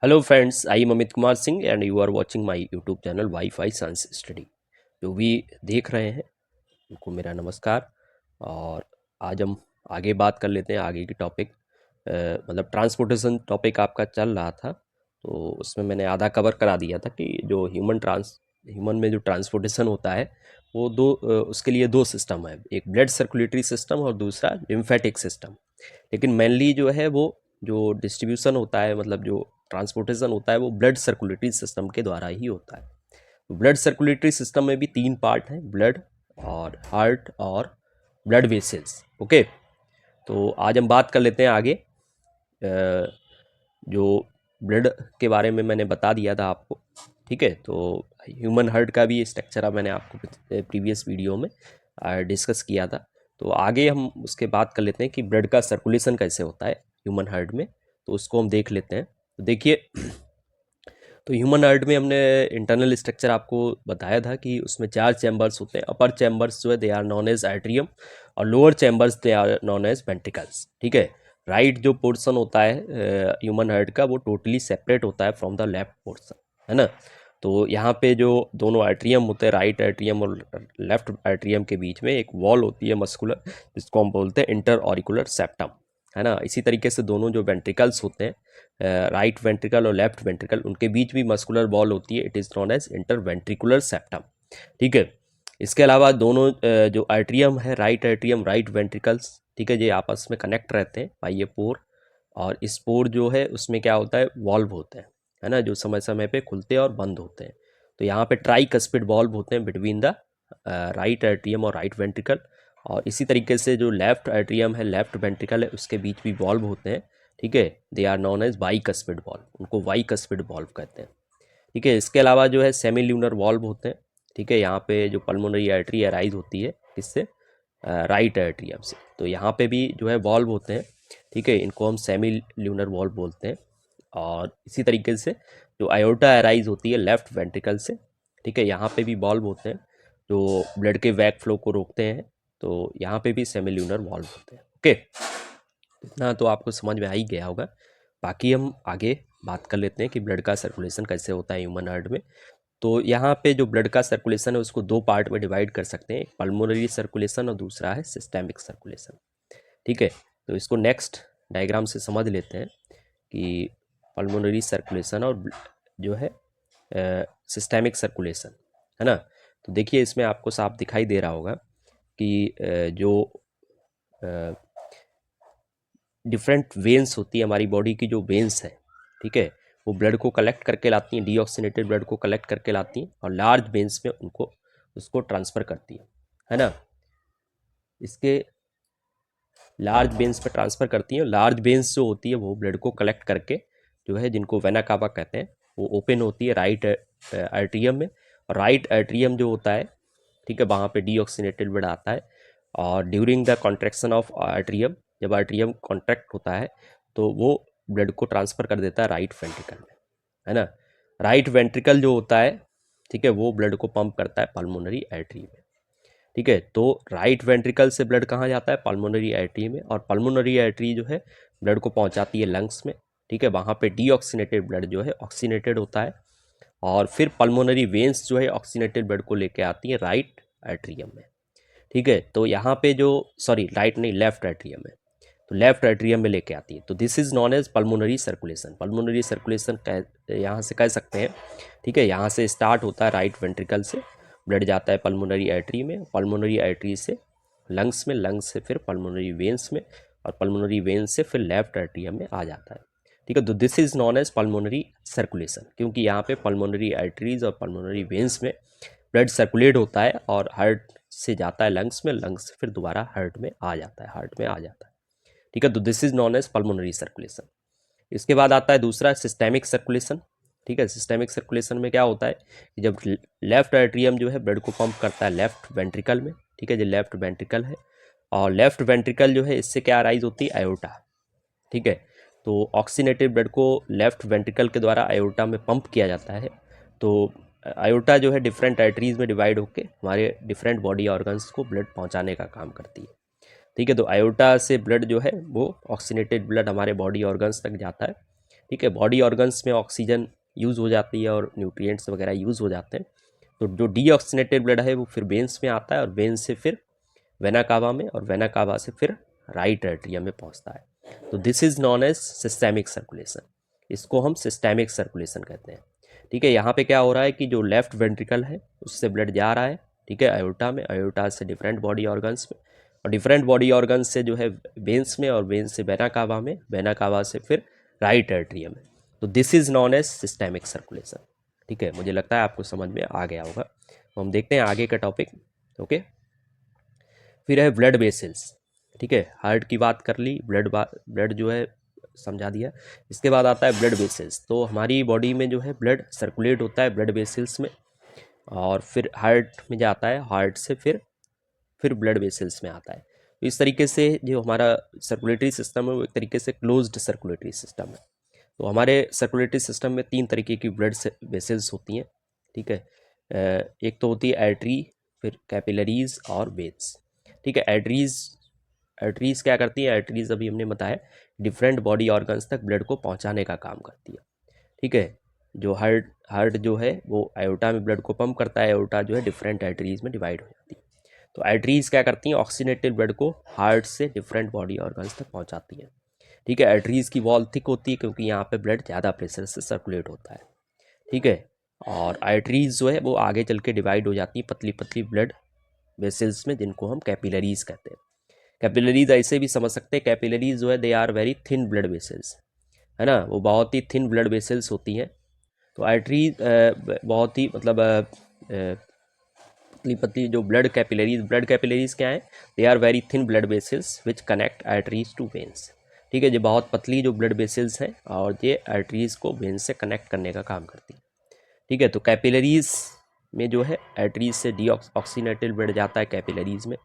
Hello friends, I am Amit Kumar Singh and you are watching my YouTube channel WiFi science study. जो भी देख रहे हैं उनको मेरा नमस्कार। और आज हम आगे बात कर लेते हैं आगे की टॉपिक। मतलब ट्रांसपोर्टेशन टॉपिक आपका चल रहा था, तो उसमें मैंने आधा कवर करा दिया था कि जो ह्यूमन में जो ट्रांसपोर्टेशन होता है वो उसके लिए दो सिस्टम है, एक ब्लड सर्कुलेटरी सिस्टम और दूसरा लिम्फेटिक सिस्टम। लेकिन मेनली जो है वो जो डिस्ट्रीब्यूशन होता है, मतलब जो ट्रांसपोर्टेशन होता है वो ब्लड सर्कुलेटरी सिस्टम के द्वारा ही होता है। ब्लड सर्कुलेटरी सिस्टम में भी तीन पार्ट हैं, ब्लड और हार्ट और ब्लड वेसल्स। ओके, तो आज हम बात कर लेते हैं आगे। जो ब्लड के बारे में मैंने बता दिया था आपको, ठीक है। तो ह्यूमन हार्ट का भी स्ट्रक्चर मैंने आपको प्रीवियस वीडियो में डिस्कस किया था। तो आगे हम उसके बात कर लेते हैं कि ब्लड का सर्कुलेशन कैसे होता है ह्यूमन हार्ट में, तो उसको हम देख लेते हैं। तो देखिए, तो ह्यूमन हार्ट में हमने इंटरनल स्ट्रक्चर आपको बताया था कि उसमें चार चैम्बर्स होते हैं। अपर चैम्बर्स जो है they are known as atrium, और lower chambers they are known as ventricles, ठीक है। राइट जो पोर्शन होता है ह्यूमन हार्ट का वो टोटली सेपरेट होता है फ्रॉम द लेफ्ट पोर्शन, है ना। तो यहाँ पे जो दोनों एट्रियम होते हैं, राइट एट्रियम और लेफ्ट एट्रियम के बीच में एक वॉल होती है मस्कुलर, जिसको हम बोलते हैं इंटर ऑरिकुलर सेप्टम, है ना। इसी तरीके से दोनों जो वेंट्रिकल्स होते हैं, राइट वेंट्रिकल और लेफ्ट वेंट्रिकल, उनके बीच भी मस्कुलर वॉल होती है, it is known as inter ventricular septum, ठीक है। इसके अलावा दोनों जो एट्रियम है, राइट एट्रियम राइट वेंट्रिकल्स, ठीक है, ये आपस में कनेक्ट रहते हैं बाई ये पोर। और इस पोर जो है उसमें क्या होता है, वॉल्व होते हैं, है ना, जो समय समय पे खुलते हैं और बंद होते हैं। तो यहाँ पे ट्राई कस्पिड वॉल्व होते हैं बिटवीन द राइट एट्रियम और राइट वेंट्रिकल। और इसी तरीके से जो लेफ्ट एट्रियम है, लेफ्ट वेंट्रिकल है, उसके बीच भी वॉल्व होते हैं, ठीक है। They are known as bicuspid valve, उनको वाई कस्पिड वॉल्व कहते हैं, ठीक है। इसके अलावा जो है सेमी ल्यूनर वॉल्व होते हैं, ठीक है। यहाँ पे जो पल्मोनरी आर्टरी अराइज होती है किससे, राइट एट्रियम से, तो यहाँ पे भी जो है वॉल्व होते हैं, ठीक है। इनको हम सेमी ल्यूनर वॉल्व बोलते हैं। और इसी तरीके से जो आयोटा अराइज होती है लेफ्ट वेंट्रिकल से, ठीक है, यहाँ पे भी वॉल्व होते हैं जो ब्लड के वैक फ्लो को रोकते हैं। तो यहाँ पे भी सेमी ल्यूनर वॉल्व होते हैं। ओके, इतना तो आपको समझ में आ ही गया होगा। बाकी हम आगे बात कर लेते हैं कि ब्लड का सर्कुलेशन कैसे होता है ह्यूमन हार्ट में। तो यहाँ पे जो ब्लड का सर्कुलेशन है उसको दो पार्ट में डिवाइड कर सकते हैं, एक पल्मोनरी सर्कुलेशन और दूसरा है सिस्टेमिक सर्कुलेशन, ठीक है। तो इसको नेक्स्ट डायग्राम से समझ लेते हैं कि पल्मोनरी सर्कुलेशन और जो है सिस्टेमिक सर्कुलेशन, है ना। तो देखिए, इसमें आपको साफ दिखाई दे रहा होगा कि जो डिफरेंट वेन्स होती है हमारी बॉडी की, जो वेन्स हैं, ठीक है, वो ब्लड को कलेक्ट करके लाती हैं, डीऑक्सीनेटेड ब्लड को कलेक्ट करके लाती हैं और लार्ज वेन्स में उनको उसको ट्रांसफ़र करती है ना। इसके लार्ज वेन्स पे ट्रांसफ़र करती हैं। लार्ज वेन्स जो होती है वो ब्लड को कलेक्ट करके जो है, जिनको वेना कावा कहते हैं, वो ओपन होती है राइट आर्ट्रियम में। और राइट आर्ट्रियम जो होता है, ठीक है, वहाँ पे डीऑक्सीनेटेड ब्लड आता है। और during the contraction of atrium, जब आर्ट्रियम कॉन्ट्रैक्ट होता है तो वो ब्लड को ट्रांसफ़र कर देता है राइट वेंट्रिकल में, है ना। राइट वेंट्रिकल जो होता है, ठीक है, वो ब्लड को पंप करता है पल्मोनरी आर्टरी में, ठीक है। तो राइट वेंट्रिकल से ब्लड कहाँ जाता है, पल्मोनरी आर्टरी में, और पल्मोनरी आर्टरी जो है ब्लड को पहुँचाती है लंग्स में, ठीक है। वहाँ पे डीऑक्सीनेटेड ब्लड जो है ऑक्सीनेटेड होता है, और फिर पल्मोनरी वेन्स जो है ऑक्सीनेटेड ब्लड को लेके आती है राइट एट्रियम में, ठीक है। तो यहाँ पे जो, सॉरी राइट नहीं, लेफ्ट एट्रियम में, तो लेफ्ट एट्रियम में लेके आती है। तो this is known as pulmonary circulation. Pulmonary circulation यहाँ से कह सकते हैं, ठीक है। यहाँ से स्टार्ट होता है राइट वेंट्रिकल से, ब्लड जाता है पल्मोनरी आर्टरी में, पल्मोनरी आर्टरी से लंग्स में, लंग्स से फिर पल्मोनरी वेन्स में, और पल्मोनरी वेन्स से फिर लेफ्ट एट्रियम में आ जाता है, ठीक है। तो this is known as pulmonary circulation, क्योंकि यहाँ पे पल्मोनरी आर्टरीज और पल्मोनरी वेन्स में ब्लड सर्कुलेट होता है और हार्ट से जाता है लंग्स में, लंग्स से फिर दोबारा हार्ट में आ जाता है, हार्ट में आ जाता है, ठीक है। तो this is known as pulmonary circulation. इसके बाद आता है दूसरा सिस्टेमिक सर्कुलेशन, ठीक है। सिस्टेमिक सर्कुलेशन में क्या होता है कि जब लेफ्ट एट्रियम जो है ब्लड को पंप करता है लेफ्ट वेंट्रिकल में, ठीक है, जो लेफ्ट वेंट्रिकल है, और लेफ्ट वेंट्रिकल जो है इससे क्या अराइज होती है, आयोटा, ठीक है। तो ऑक्सीनेटेड ब्लड को लेफ्ट वेंट्रिकल के द्वारा आयोटा में पंप किया जाता है। तो आयोटा जो है डिफरेंट आर्टरीज में डिवाइड होकर हमारे डिफरेंट बॉडी ऑर्गन्स को ब्लड पहुंचाने का काम करती है, ठीक है। तो आयोटा से ब्लड जो है वो ऑक्सीनेटेड ब्लड हमारे बॉडी ऑर्गन्स तक जाता है, ठीक है। बॉडी ऑर्गन्स में ऑक्सीजन यूज़ हो जाती है और न्यूट्रिएंट्स वगैरह यूज़ हो जाते हैं। तो जो डीऑक्सीनेटेड ब्लड है वो फिर वेन्स में आता है और वेन्स से फिर वेना कावा में और वेना कावा से फिर राइट एट्रियम में पहुंचता है। तो this is known as systemic circulation, इसको हम सिस्टेमिक सर्कुलेशन कहते हैं। ठीक है। यहाँ पे क्या हो रहा है कि जो लेफ्ट वेंट्रिकल है उससे ब्लड जा रहा है, ठीक है, अयोटा में, अयोटा से डिफरेंट बॉडी ऑर्गन्स में, और डिफरेंट बॉडी ऑर्गन्स से जो है वेन्स में, और वेन्स से वेना कावा में, वेना कावा से फिर राइट एट्रियम में। तो this is known as systemic circulation. ठीक है, मुझे लगता है आपको समझ में आ गया होगा। तो हम देखते हैं आगे का टॉपिक। ओके, फिर है ब्लड वेसल्स। ठीक है, हार्ट की बात कर ली, ब्लड जो है समझा दिया। इसके बाद आता है ब्लड वेसल्स। तो हमारी बॉडी में जो है ब्लड सर्कुलेट होता है ब्लड वेसल्स में, और फिर हार्ट में जाता है, हार्ट से फिर ब्लड वेसल्स में आता है। तो इस तरीके से जो हमारा सर्कुलेटरी सिस्टम है वो एक तरीके से क्लोज्ड सर्कुलेटरी सिस्टम है। तो हमारे सर्कुलेटरी सिस्टम में 3 तरीके की ब्लड वेसल्स होती हैं। ठीक है, एक तो होती है आर्टरी, फिर कैपिलरीज और वेन्स। ठीक है, आर्टरीज क्या करती है? आर्टरीज अभी हमने बताया डिफरेंट बॉडी ऑर्गन्स तक ब्लड को पहुंचाने का काम करती है। ठीक है, जो हार्ट जो है वो आयोटा में ब्लड को पंप करता है, आयोटा जो है डिफरेंट आर्टरीज में डिवाइड हो जाती है। तो आर्टरीज क्या करती हैं? ऑक्सीनेटेड ब्लड को हार्ट से डिफरेंट बॉडी ऑर्गन्स तक पहुंचाती हैं। ठीक है, आर्टरीज की वॉल थिक होती है क्योंकि यहाँ पे ब्लड ज़्यादा प्रेशर से सर्कुलेट होता है। ठीक है, और आर्टरीज जो है वो आगे चल के डिवाइड हो जाती है पतली पतली ब्लड वेसल्स में, जिनको हम कैपिलरीज कहते हैं। कैपिलरीज ऐसे भी समझ सकते हैं, कैपिलरीज जो है they are very thin blood vessels, है ना, वो बहुत ही थिन ब्लड वेसल्स होती हैं। तो आर्टरी बहुत ही मतलब पतली पतली जो ब्लड कैपिलरीज क्या है? They are very thin blood vessels which connect arteries to veins. ठीक है, ये बहुत पतली जो ब्लड वेसल्स हैं और ये आर्टरीज को वेन्स से कनेक्ट करने का काम करती है। ठीक है, तो कैपिलरीज में जो है आर्टरीज से डीऑक्सीनेटेड ब्लड जाता है कैपिलरीज में।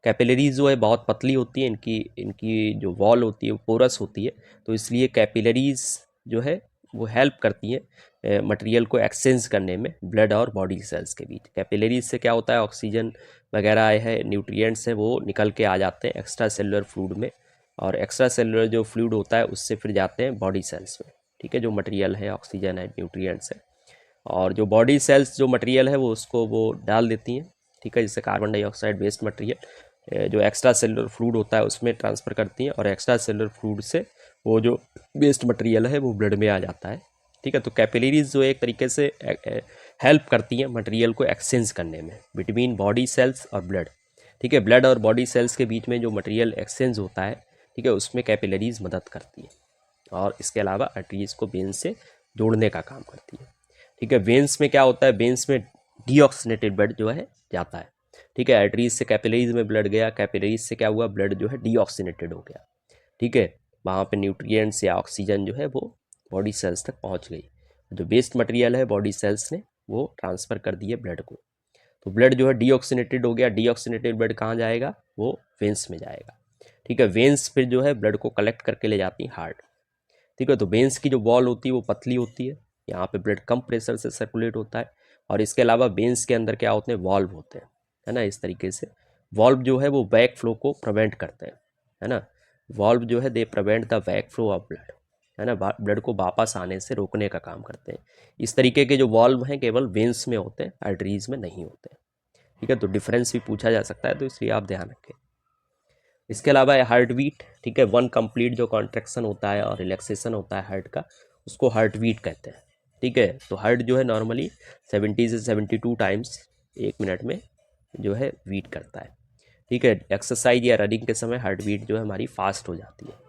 कैपिलरीज जो है बहुत पतली होती है, इनकी इनकी जो वॉल होती है वो पोरस होती है, तो इसलिए कैपिलरीज जो है वो हेल्प करती है मटेरियल को एक्सचेंज करने में ब्लड और बॉडी सेल्स के बीच। कैपिलरीज से क्या होता है? ऑक्सीजन वगैरह है, न्यूट्रिएंट्स है, वो निकल के आ जाते हैं एक्स्ट्रा सेलुलर फ्लूइड में, और एक्स्ट्रा सेलुलर जो फ्लूइड होता है उससे फिर जाते हैं बॉडी सेल्स में। ठीक है, जो मटेरियल है, ऑक्सीजन है, न्यूट्रिएंट्स है, और जो बॉडी सेल्स जो मटेरियल है वो उसको वो डाल देती हैं। ठीक है, जैसे कार्बन डाइऑक्साइड बेस्ड मटेरियल जो एक्स्ट्रा सेलुलर फ्लूइड होता है उसमें ट्रांसफ़र करती हैं, और एक्स्ट्रा सेलुलर फ्लूइड से वो जो वेस्ट मटेरियल है वो ब्लड में आ जाता है। ठीक है, तो कैपिलरीज जो एक तरीके से हेल्प करती हैं मटेरियल को एक्सचेंज करने में बिटवीन बॉडी सेल्स और ब्लड। ठीक है, ब्लड और बॉडी सेल्स के बीच में जो मटेरियल एक्सचेंज होता है, ठीक है, उसमें कैपिलरीज मदद करती है, और इसके अलावा आर्टरीज को वेन्स से जोड़ने का काम करती है। ठीक है, वेन्स में क्या होता है? वेन्स में डीऑक्सीनेटेड ब्लड जो है जाता है। ठीक है, आर्टरीज से कैपिलरीज में ब्लड गया, कैपिलरीज से क्या हुआ? ब्लड जो है डीऑक्सीनेटेड हो गया। ठीक है, वहाँ पे न्यूट्रिएंट्स या ऑक्सीजन जो है वो बॉडी सेल्स तक पहुँच गई। जो वेस्ट मटेरियल है बॉडी सेल्स ने वो ट्रांसफ़र कर दिए ब्लड को, तो ब्लड जो है डीऑक्सीनेटेड हो गया। डीऑक्सीनेटेड ब्लड कहाँ जाएगा? वो वेन्स में जाएगा। ठीक है, वेन्स फिर जो है ब्लड को कलेक्ट करके ले जाती है हार्ट। ठीक है, तो वेन्स की जो वॉल होती है वो पतली होती है, यहाँ पे ब्लड कम प्रेशर से सर्कुलेट होता है, और इसके अलावा वेन्स के अंदर क्या होते हैं? वॉल्व होते हैं, है ना। इस तरीके से वॉल्व जो है वो बैक फ्लो को प्रिवेंट करते हैं, है ना। वॉल्व जो है they prevent the back flow of blood, है ना, ब्लड को वापस आने से रोकने का काम करते हैं। इस तरीके के जो वॉल्व हैं केवल वेन्स में होते हैं, आर्टरीज में नहीं होते। ठीक है, तो डिफरेंस भी पूछा जा सकता है, तो इसलिए आप ध्यान रखें। इसके अलावा हार्ट बीट। ठीक है, वन कंप्लीट जो कॉन्ट्रैक्शन होता है और रिलैक्सेशन होता है हार्ट का, उसको हार्ट बीट कहते हैं। ठीक है, तो हार्ट जो है नॉर्मली 70 से 72 टाइम्स 1 मिनट में जो है बीट करता है। ठीक है, एक्सरसाइज या रनिंग के समय हार्ट बीट जो है हमारी फास्ट हो जाती है।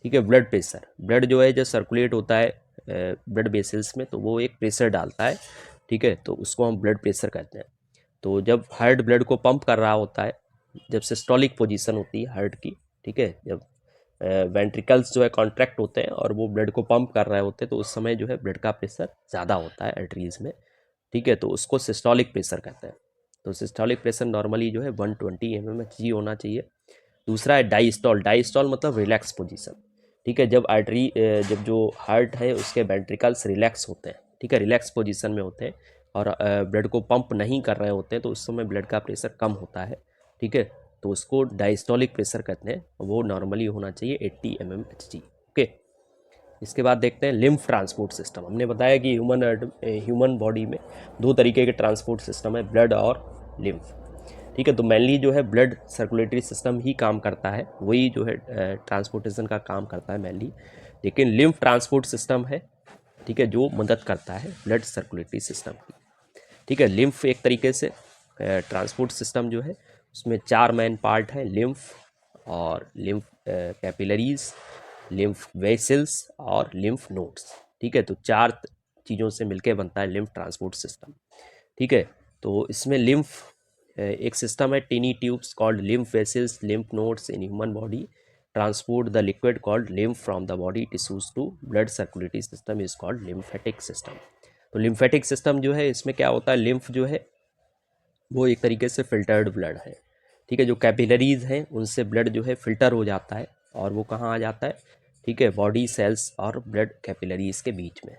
ठीक है, ब्लड प्रेशर। ब्लड जो है जब सर्कुलेट होता है ब्लड वेसल्स में, तो वो एक प्रेशर डालता है। ठीक है, तो उसको हम ब्लड प्रेशर कहते हैं। तो जब हार्ट ब्लड को पंप कर रहा होता है, जब सिस्टोलिक पोजीशन होती है हार्ट की, ठीक है, जब वेंट्रिकल्स जो है कॉन्ट्रैक्ट होते हैं और वो ब्लड को पंप कर रहे होते हैं, तो उस समय जो है ब्लड का प्रेशर ज़्यादा होता है आर्टरीज में। ठीक है, तो उसको सिस्टोलिक प्रेशर कहते हैं। तो सिस्टोलिक प्रेशर नॉर्मली जो है 120 mmHg होना चाहिए। दूसरा है डाइस्टॉल। डाइस्टॉल मतलब रिलैक्स पोजीशन। ठीक है, जब जो हार्ट है उसके वेंट्रिकल्स रिलैक्स होते हैं, ठीक है, रिलैक्स पोजीशन में होते हैं और ब्लड को पंप नहीं कर रहे होते हैं, तो उस समय ब्लड का प्रेशर कम होता है। ठीक है, तो उसको डायस्टोलिक प्रेशर कहते हैं, वो नॉर्मली होना चाहिए 80 mmHg। ओके, इसके बाद देखते हैं लिम्फ ट्रांसपोर्ट सिस्टम। हमने बताया कि ह्यूमन बॉडी में दो तरीके के ट्रांसपोर्ट सिस्टम है, ब्लड और लिम्फ। ठीक है, तो मेनली जो है ब्लड सर्कुलेटरी सिस्टम ही काम करता है, वही जो है ट्रांसपोर्टेशन का काम करता है मेनली। लेकिन लिम्फ ट्रांसपोर्ट सिस्टम है, ठीक है, जो मदद करता है ब्लड सर्कुलेटरी सिस्टम की। ठीक है, लिम्फ एक तरीके से ट्रांसपोर्ट सिस्टम जो है उसमें चार मेन पार्ट है, लिम्फ और लिम्फ कैपिलरीज, लिम्फ वेसल्स और लिम्फ नोड्स। ठीक है, तो चार चीज़ों से मिलकर बनता है लिम्फ ट्रांसपोर्ट सिस्टम। ठीक है, तो इसमें लिम्फ एक सिस्टम है, tiny tubes called lymph vessels, lymph nodes in human body transport the liquid called lymph from the body tissues to blood circulatory system is called lymphatic system. तो lymphatic system जो है इसमें क्या होता है, lymph जो है वो एक तरीके से फिल्टर्ड ब्लड है। ठीक है, जो कैपिलरीज हैं उनसे ब्लड जो है फिल्टर हो जाता है और वो कहाँ आ जाता है, ठीक है, बॉडी सेल्स और ब्लड कैपिलरीज के बीच में।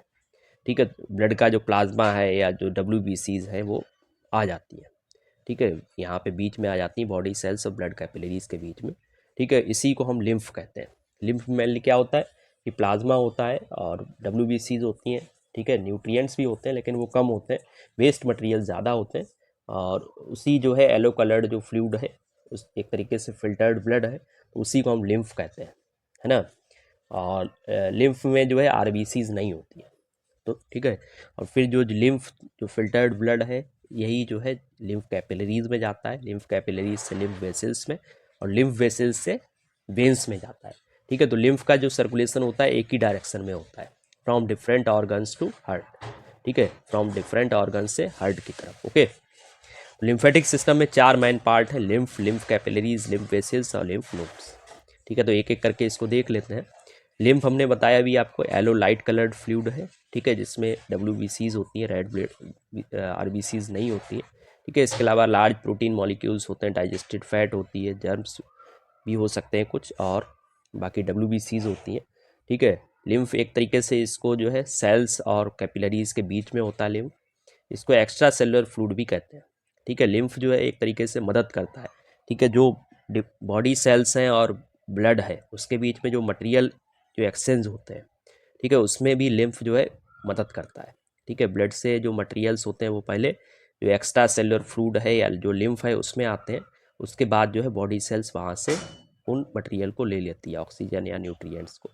ठीक है, ब्लड का जो प्लाज्मा है या जो WBCs है वो आ जाती है। ठीक है, यहाँ पे बीच में आ जाती है बॉडी सेल्स और ब्लड कैपिलरीज के बीच में। ठीक है, इसी को हम लिम्फ कहते हैं। लिम्फ मेनली क्या होता है कि प्लाज्मा होता है और WBCs होती हैं। ठीक है, न्यूट्रिएंट्स भी होते हैं लेकिन वो कम होते हैं, वेस्ट मटेरियल ज़्यादा होते हैं। और उसी जो है येलो कलर्ड जो फ्लूइड है उस एक तरीके से फिल्टर्ड ब्लड है, तो उसी को हम लिम्फ कहते हैं, है ना। और लिम्फ में जो है RBCs नहीं होती है। तो ठीक है, और फिर जो लिम्फ जो फिल्टर्ड ब्लड है यही जो है लिम्फ कैपिलरीज में जाता है, लिम्फ कैपिलरीज से लिम्फ वेसल्स में और लिम्फ वेसल्स से वेंस में जाता है। ठीक है, तो लिम्फ का जो सर्कुलेशन होता है एक ही डायरेक्शन में होता है, from different organs to heart. ठीक है, फ्रॉम डिफरेंट ऑर्गन से हार्ट की तरफ। ओके, लिम्फेटिक सिस्टम में चार मेन पार्ट है, lymph, lymph capillaries, lymph vessels और लिम्फ नोड्स। ठीक है, तो एक एक करके इसको देख लेते हैं। लिम्फ हमने बताया अभी आपको, येलो लाइट कलर्ड फ्लूइड है। ठीक है, जिसमें WBCs होती हैं, रेड ब्लड RBCs नहीं होती है। ठीक है, इसके अलावा लार्ज प्रोटीन मॉलिक्यूल्स होते हैं, डाइजेस्टेड फैट होती है, जर्म्स भी हो सकते हैं कुछ, और बाकी WBCs होती हैं। ठीक है, लिम्फ एक तरीके से इसको जो है सेल्स और कैपिलरीज के बीच में होता है लिम्फ, इसको एक्स्ट्रा सेलुलर फ्लूइड भी कहते हैं। ठीक है, लिम्फ जो है एक तरीके से मदद करता है। ठीक है, जो बॉडी सेल्स हैं और ब्लड है उसके बीच में जो मटेरियल जो एक्सचेंज होते हैं, ठीक है, उसमें भी लिम्फ जो है मदद करता है। ठीक है, ब्लड से जो मटेरियल्स होते हैं वो पहले जो एक्स्ट्रा सेलुलर फ्लूइड है या जो लिम्फ है उसमें आते हैं, उसके बाद जो है बॉडी सेल्स वहाँ से उन मटेरियल को ले लेती है, ऑक्सीजन या न्यूट्रिएंट्स को।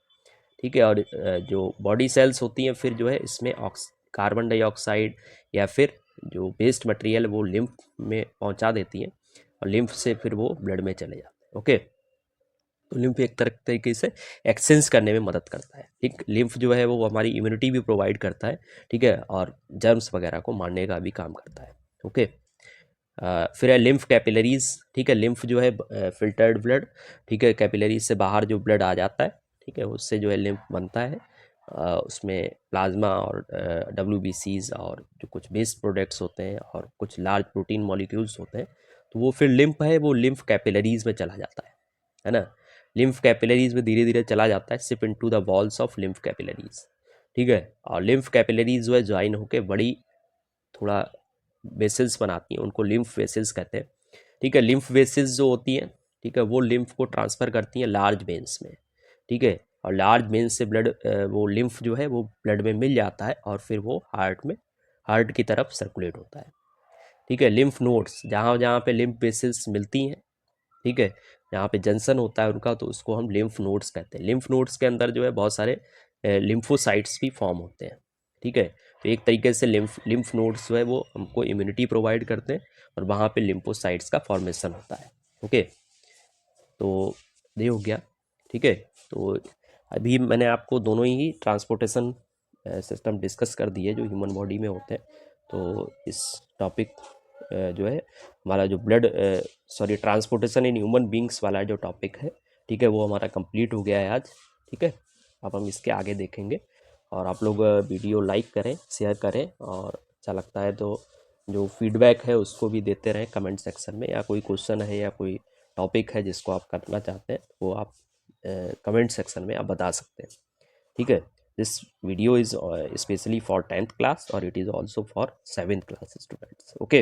ठीक है, और जो बॉडी सेल्स होती हैं फिर जो है इसमें कार्बन डाइऑक्साइड या फिर जो वेस्ट मटेरियल वो लिम्फ में पहुंचा देती हैं और लिम्फ से फिर वो ब्लड में चले जाते हैं। ओके, तो लिम्फ एक तरीके से एक्सचेंज करने में मदद करता है। ठीक, लिम्फ जो है वो हमारी इम्यूनिटी भी प्रोवाइड करता है। ठीक है, और जर्म्स वगैरह को मारने का भी काम करता है। ओके, फिर है लिम्फ कैपिलरीज। ठीक है, लिम्फ जो है फिल्टर्ड ब्लड। ठीक है, कैपिलरीज से बाहर जो ब्लड आ जाता है, ठीक है, उससे जो है लिम्फ बनता है। उसमें प्लाज्मा और WBCs और जो कुछ बेस्ड प्रोडक्ट्स होते हैं और कुछ लार्ज प्रोटीन मॉलिक्यूल्स होते हैं, तो वो फिर लिम्फ है वो लिम्फ कैपिलरीज में चला जाता है ना। लिम्फ कैपिलरीज में धीरे धीरे चला जाता है, sip into the walls of lymph capillaries. ठीक है, और लिम्फ कैपिलरीज जो है ज्वाइन होकर बड़ी थोड़ा वेसल्स बनाती हैं, उनको लिम्फ वेसल्स कहते हैं। ठीक है, लिम्फ वेसल्स जो होती हैं, ठीक है, वो लिम्फ को ट्रांसफ़र करती हैं लार्ज वेन्स में। ठीक है, और लार्ज वेन्स से ब्लड वो लिम्फ जो है वो ब्लड में मिल जाता है और फिर वो हार्ट की तरफ सर्कुलेट होता है। ठीक है, लिम्फ नोड्स, जहाँ जहाँ पे लिम्फ वेसल्स मिलती हैं, ठीक है, जहाँ पे जंक्शन होता है उनका, तो उसको हम लिम्फ नोड्स कहते हैं। लिम्फ नोड्स के अंदर जो है बहुत सारे लिम्फोसाइट्स भी फॉर्म होते हैं। ठीक है, तो एक तरीके से लिम्फ नोड्स जो है वो हमको इम्यूनिटी प्रोवाइड करते हैं और वहाँ पे लिम्फोसाइट्स का फॉर्मेशन होता है। ओके, तो ये हो गया। ठीक है, तो अभी मैंने आपको दोनों ही ट्रांसपोर्टेशन सिस्टम डिस्कस कर दिए जो ह्यूमन बॉडी में होते हैं। तो इस टॉपिक जो है हमारा जो ट्रांसपोर्टेशन इन ह्यूमन बींग्स वाला जो टॉपिक है, ठीक है, वो हमारा कंप्लीट हो गया है आज। ठीक है, अब हम इसके आगे देखेंगे। और आप लोग वीडियो लाइक करें, शेयर करें, और अच्छा लगता है तो जो फीडबैक है उसको भी देते रहें कमेंट सेक्शन में, या कोई क्वेश्चन है या कोई टॉपिक है जिसको आप करना चाहते हैं वो आप कमेंट सेक्शन में आप बता सकते हैं। ठीक है, this video is specially for 10th class और it is also for 7th class students. Okay.